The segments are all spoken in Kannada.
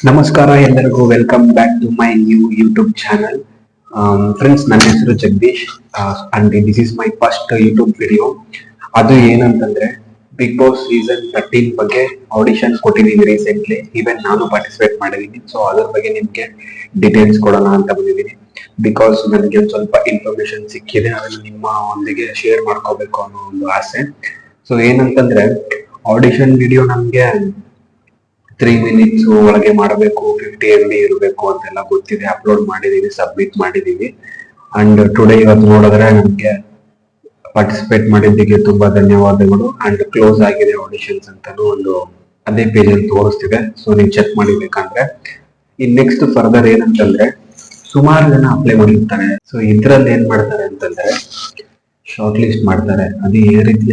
ನಮಸ್ಕಾರ ಎಲ್ಲರಿಗೂ welcome back to my new YouTube channel. Friends, ನನ್ನ ಹೆಸರು Jagadish and this is my first YouTube video. ಅದು ಏನಂತಂದ್ರೆ ಬಿಗ್ ಬಾಸ್ ಸೀಸನ್ 13 ಬಗ್ಗೆ ಆಡಿಷನ್ ಕೊಟ್ಟಿದ್ದೀನಿ ರೀಸೆಂಟ್ಲಿ. ಈವನ್ ನಾನು ಪಾರ್ಟಿಸಿಪೇಟ್ ಮಾಡಿದ್ದೀನಿ. ಸೊ ಅದ್ರ ಬಗ್ಗೆ ನಿಮ್ಗೆ ಡೀಟೇಲ್ಸ್ ಕೊಡೋಣ ಅಂತ ಬಂದಿದ್ದೀನಿ. ಬಿಕಾಸ್ ನನಗೆ ಒಂದು ಸ್ವಲ್ಪ ಇನ್ಫಾರ್ಮೇಶನ್ ಸಿಕ್ಕಿದೆ, ಅದನ್ನು ನಿಮ್ಮ ಒಂದಿಗೆ ಶೇರ್ ಮಾಡ್ಕೋಬೇಕು ಅನ್ನೋ ಒಂದು ಆಸೆ. ಸೊ ಏನಂತಂದ್ರೆ ಆಡಿಷನ್ ವಿಡಿಯೋ ನಮ್ಗೆ 3 minutes ಒಳಗೆ ಮಾಡಬೇಕು, 50 MB ಇರಬೇಕು ಅಂತೆಲ್ಲ ಗೊತ್ತಿದೆ. ಅಪ್ಲೋಡ್ ಮಾಡಿದೀವಿ, ಸಬ್ಮಿಟ್ ಮಾಡಿದೀವಿ. ಅಂಡ್ ಟುಡೇ ಇವತ್ತು ನೋಡಿದ್ರೆ ನಮ್ಗೆ ಪಾರ್ಟಿಸಿಪೇಟ್ ಮಾಡಿದ್ದಕ್ಕೆ ತುಂಬಾ ಧನ್ಯವಾದಗಳು. ಅಂಡ್ ಕ್ಲೋಸ್ ಆಗಿದೆ ಆಡಿಷನ್ಸ್ ಅಂತಾನು ಒಂದು ಅದೇ ಪೇಜ್ ಅಲ್ಲಿ ತೋರಿಸ್ತಿದೆ. ಸೊ ನೀವು ಚೆಕ್ ಮಾಡಿಬೇಕಂದ್ರೆ ಇನ್ ನೆಕ್ಸ್ಟ್ ಫರ್ದರ್ ಏನಂತಂದ್ರೆ ಸುಮಾರು ಜನ ಅಪ್ಲೈ ಮಾಡಿರ್ತಾರೆ. ಸೊ ಇದ್ರಲ್ಲಿ ಏನ್ ಮಾಡ್ತಾರೆ ಅಂತಂದ್ರೆ ಶಾರ್ಟ್ ಲಿಸ್ಟ್ ಮಾಡ್ತಾರೆ. ಅದು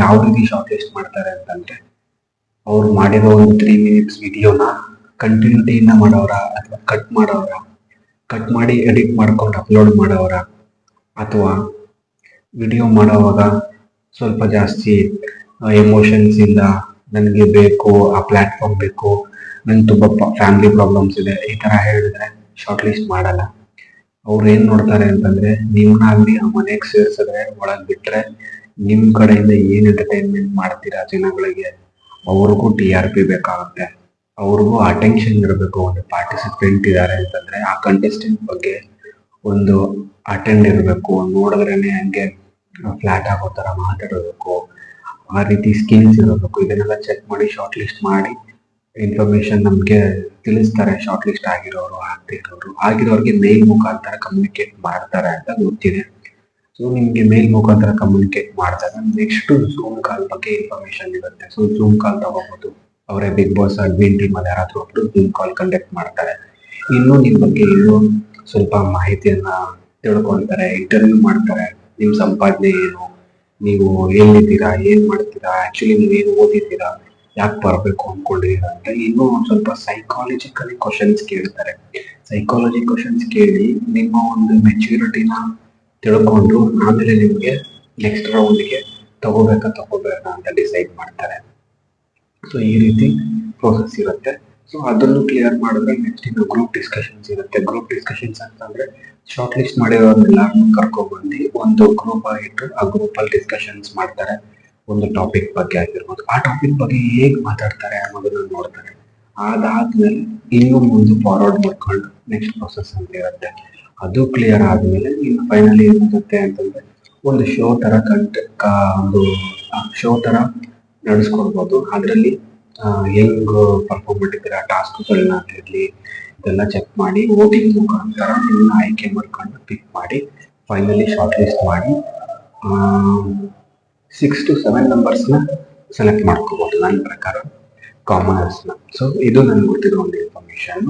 ಯಾವ ರೀತಿ ಶಾರ್ಟ್ ಲಿಸ್ಟ್ ಮಾಡ್ತಾರೆ ಅಂತಂದ್ರೆ ಅವ್ರು ಮಾಡಿರೋ ಒಂದು 3 minutes ವಿಡಿಯೋನ ಕಂಟಿನ್ಯೂಟಿಯಿಂದ ಮಾಡೋರ ಅಥವಾ ಕಟ್ ಮಾಡಿ ಎಡಿಟ್ ಮಾಡ್ಕೊಂಡು ಅಪ್ಲೋಡ್ ಮಾಡೋರ, ಅಥವಾ ವಿಡಿಯೋ ಮಾಡೋವಾಗ ಸ್ವಲ್ಪ ಜಾಸ್ತಿ ಎಮೋಷನ್ಸ್ ಇಲ್ಲ, ನನಗೆ ಬೇಕು ಆ ಪ್ಲಾಟ್ಫಾರ್ಮ್ ಬೇಕು, ನಂಗೆ ತುಂಬ ಫ್ಯಾಮಿಲಿ ಪ್ರಾಬ್ಲಮ್ಸ್ ಇದೆ, ಈ ಥರ ಹೇಳಿದ್ರೆ ಶಾರ್ಟ್ ಲಿಸ್ಟ್ ಮಾಡಲ್ಲ. ಅವ್ರು ಏನು ನೋಡ್ತಾರೆ ಅಂತಂದ್ರೆ ನಿಮ್ಮನ್ನಾಗಲಿ ಆ ಮನೆಗೆ ಸೇರಿಸಿದ್ರೆ ಒಳಗೆ ಬಿಟ್ರೆ ನಿಮ್ಮ ಕಡೆಯಿಂದ ಏನು ಎಂಟರ್ಟೈನ್ಮೆಂಟ್ ಮಾಡ್ತೀರಾ ಜನಗಳಿಗೆ, ಅವ್ರಿಗೂ TRP ಬೇಕಾಗುತ್ತೆ, ಅವ್ರಿಗೂ ಅಟೆನ್ಷನ್ ಇರಬೇಕು. ಒಂದು ಪಾರ್ಟಿಸಿಪೆಂಟ್ ಇದ್ದಾರೆ ಅಂತಂದ್ರೆ ಆ ಕಂಟೆಸ್ಟೆಂಟ್ ಬಗ್ಗೆ ಒಂದು ಅಟೆಂಡ್ ಇರಬೇಕು, ನೋಡಿದ್ರೇನೆ ಹಂಗೆ ಫ್ಲಾಟ್ ಆಗೋ ಥರ ಮಾತಾಡಬೇಕು, ಆ ರೀತಿ ಸ್ಕಿಲ್ಸ್ ಇರಬೇಕು. ಇದನ್ನೆಲ್ಲ ಚೆಕ್ ಮಾಡಿ ಶಾರ್ಟ್ ಲಿಸ್ಟ್ ಮಾಡಿ ಇನ್ಫಾರ್ಮೇಶನ್ ನಮಗೆ ತಿಳಿಸ್ತಾರೆ. ಶಾರ್ಟ್ ಲಿಸ್ಟ್ ಆಗಿರೋರಿಗೆ ಮೇಲ್ ಮುಖಾಂತರ ಕಮ್ಯುನಿಕೇಟ್ ಮಾಡ್ತಾರೆ ಅಂತ ಗೊತ್ತಿದೆ. ಸೊ ನಿಮಗೆ ಮೇಲ್ ಮುಖಾಂತರ ಕಮ್ಯುನಿಕೇಟ್ ಮಾಡಿದಾಗ ನೆಕ್ಸ್ಟ್ ಝೂಮ್ ಕಾಲ್ ಬಗ್ಗೆ ಇನ್ಫಾರ್ಮೇಶನ್ ಇರುತ್ತೆ. ಸೊ ಝೂಮ್ ಕಾಲ್ ತಗೋಬಹುದು. ಅವರೇ ಬಿಗ್ ಬಾಸ್ ಅಡ್ಮಿನ್ ಟೀಮ್ ಅಲ್ಲಿ ಯಾರಾದ್ರೂ ಒಬ್ರು ಝೂಮ್ ಕಾಲ್ ಕಂಡಕ್ಟ್ ಮಾಡ್ತಾರೆ. ಇನ್ನು ನಿಮ್ಮ ಬಗ್ಗೆ ಇನ್ನೂ ಸ್ವಲ್ಪ ಮಾಹಿತಿಯನ್ನ ತಿಳ್ಕೊಳ್ತಾರೆ, ಇಂಟರ್ವ್ಯೂ ಮಾಡ್ತಾರೆ. ನಿಮ್ಮ ಸಂಪಾದನೆ ಏನು, ನೀವು ಎಲ್ಲಿದ್ದೀರಾ, ಏನ್ ಮಾಡ್ತೀರಾ, ಆಕ್ಚುಲಿ ನೀವೇನು ಓದಿದ್ದೀರಾ, ಯಾಕೆ ಬರಬೇಕು ಅನ್ಕೊಂಡಿದ್ದೀರಾ ಅಂತ ಇನ್ನೂ ಒಂದು ಸ್ವಲ್ಪ ಸೈಕಾಲಜಿಕಲಿ ಕ್ವಶನ್ಸ್ ಕೇಳ್ತಾರೆ. ಸೈಕಾಲಜಿ ಕ್ವಶನ್ಸ್ ಕೇಳಿ ನಿಮ್ಮ ಒಂದು ಮೆಚ್ಯೂರಿಟಿನ ತಿಳ್ಕೊಂಡು ಆಮೇಲೆ ನಿಮಗೆ ನೆಕ್ಸ್ಟ್ ರೌಂಡ್ಗೆ ತಗೋಬೇಕಾ ಅಂತ ಡಿಸೈಡ್ ಮಾಡ್ತಾರೆ. ಸೊ ಈ ರೀತಿ ಪ್ರೋಸೆಸ್ ಇರುತ್ತೆ. ಸೊ ಅದನ್ನು ಕ್ಲಿಯರ್ ಮಾಡಿದ್ರೆ ನೆಕ್ಸ್ಟ್ ಇನ್ನು ಗ್ರೂಪ್ ಡಿಸ್ಕಷನ್ಸ್ ಇರುತ್ತೆ. ಗ್ರೂಪ್ ಡಿಸ್ಕಷನ್ಸ್ ಅಂತಂದ್ರೆ ಶಾರ್ಟ್ ಲಿಸ್ಟ್ ಮಾಡಿರೋರ್ನೆಲ್ಲರನ್ನು ಕರ್ಕೊಂಡ್ಬಂದು ಒಂದು ಗ್ರೂಪ್ ಆಗಿಟ್ಟು ಆ ಗ್ರೂಪಲ್ಲಿ ಡಿಸ್ಕಷನ್ಸ್ ಮಾಡ್ತಾರೆ. ಒಂದು ಟಾಪಿಕ್ ಬಗ್ಗೆ ಆಗಿರ್ಬೋದು, ಆ ಟಾಪಿಕ್ ಬಗ್ಗೆ ಹೇಗೆ ಮಾತಾಡ್ತಾರೆ ಅನ್ನೋದನ್ನ ನೋಡ್ತಾರೆ. ಅದಾದ್ಮೇಲೆ ಇನ್ನೂ ಮುಂದೆ ಫಾರ್ವರ್ಡ್ ಮಾಡ್ಕೊಂಡು ನೆಕ್ಸ್ಟ್ ಪ್ರೊಸೆಸ್ ಅಂತ ಇರುತ್ತೆ. ಅದು ಕ್ಲಿಯರ್ ಆದ್ಮೇಲೆ ಇನ್ನು ಫೈನಲಿ ಏನಾಗುತ್ತೆ ಅಂತಂದ್ರೆ ಒಂದು ಶೋ ತರ ಒಂದು ಶೋ ತರ ನಡೆಸ್ಕೊಡ್ಬೋದು. ಅದರಲ್ಲಿ ಹೆಂಗ್ ಪರ್ಫಾರ್ಮ್ ಮಾಡಿದ್ದೀರಾ, ಟಾಸ್ಕ್ಗಳನ್ನ ಇರಲಿ ಇದೆಲ್ಲ ಚೆಕ್ ಮಾಡಿ ವೋಟಿಂಗ್ ಮುಖಾಂತರ ನಿಮ್ಮನ್ನ ಆಯ್ಕೆ ಮಾಡ್ಕೊಂಡು ಪಿಕ್ ಮಾಡಿ ಫೈನಲಿ ಶಾರ್ಟ್ ಲಿಸ್ಟ್ ಮಾಡಿ 6 to 7 ನಂಬರ್ಸ್ನ ಸೆಲೆಕ್ಟ್ ಮಾಡ್ಕೋಬಹುದು ನನ್ನ ಪ್ರಕಾರ, ಕಾಮನರ್ಸ್ನ. ಸೊ ಇದು ನನಗೆ ಗೊತ್ತಿರೋ ಒಂದು ಇನ್ಫಾರ್ಮೇಶನ್.